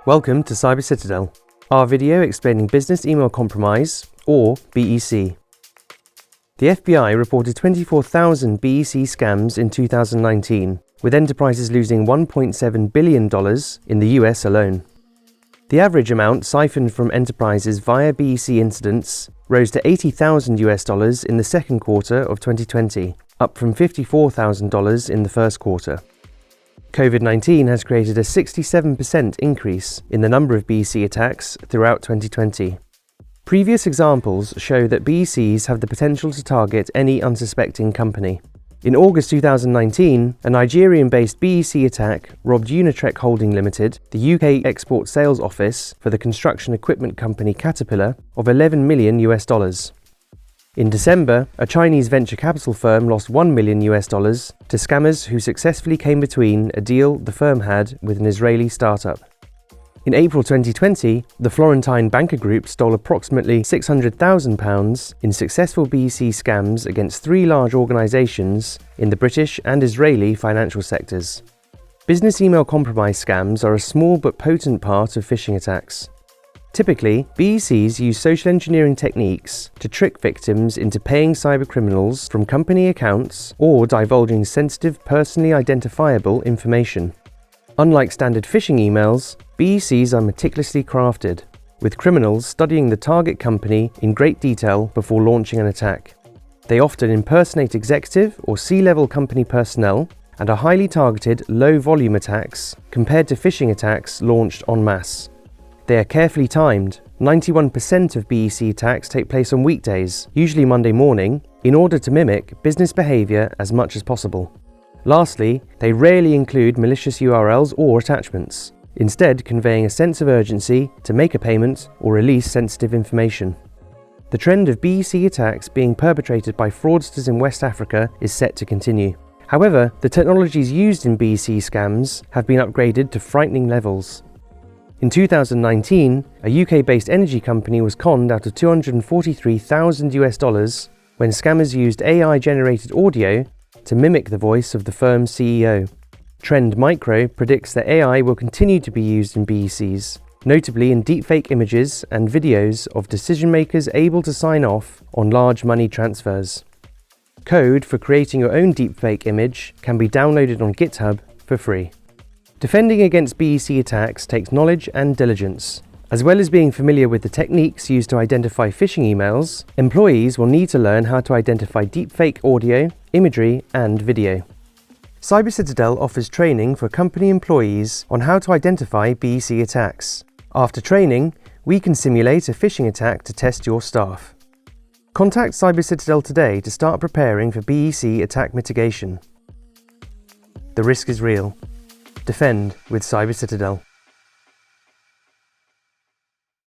Welcome to Cyber Citadel, our video explaining business email compromise, or BEC. The FBI reported 24,000 BEC scams in 2019, with enterprises losing $1.7 billion in the US alone. The average amount siphoned from enterprises via BEC incidents rose to $80,000 in the second quarter of 2020, up from $54,000 in the first quarter. COVID-19 has created a 67% increase in the number of BEC attacks throughout 2020. Previous examples show that BECs have the potential to target any unsuspecting company. In August 2019, a Nigerian-based BEC attack robbed Unitrek Holding Limited, the UK export sales office for the construction equipment company Caterpillar, of $11 million. In December, a Chinese venture capital firm lost $1 million to scammers who successfully came between a deal the firm had with an Israeli startup. In April 2020, the Florentine Banker Group stole approximately £600,000 in successful BEC scams against three large organisations in the British and Israeli financial sectors. Business email compromise scams are a small but potent part of phishing attacks. Typically, BECs use social engineering techniques to trick victims into paying cybercriminals from company accounts or divulging sensitive, personally identifiable information. Unlike standard phishing emails, BECs are meticulously crafted, with criminals studying the target company in great detail before launching an attack. They often impersonate executive or C-level company personnel and are highly targeted, low-volume attacks compared to phishing attacks launched en masse. They are carefully timed. 91% of BEC attacks take place on weekdays, usually Monday morning, in order to mimic business behaviour as much as possible. Lastly, they rarely include malicious URLs or attachments, instead conveying a sense of urgency to make a payment or release sensitive information. The trend of BEC attacks being perpetrated by fraudsters in West Africa is set to continue. However, the technologies used in BEC scams have been upgraded to frightening levels. In 2019, a UK-based energy company was conned out of $243,000 when scammers used AI-generated audio to mimic the voice of the firm's CEO. Trend Micro predicts that AI will continue to be used in BECs, notably in deepfake images and videos of decision-makers able to sign off on large money transfers. Code for creating your own deepfake image can be downloaded on GitHub for free. Defending against BEC attacks takes knowledge and diligence. As well as being familiar with the techniques used to identify phishing emails, employees will need to learn how to identify deepfake audio, imagery, and video. Cyber Citadel offers training for company employees on how to identify BEC attacks. After training, we can simulate a phishing attack to test your staff. Contact Cyber Citadel today to start preparing for BEC attack mitigation. The risk is real. Defend with Cyber Citadel.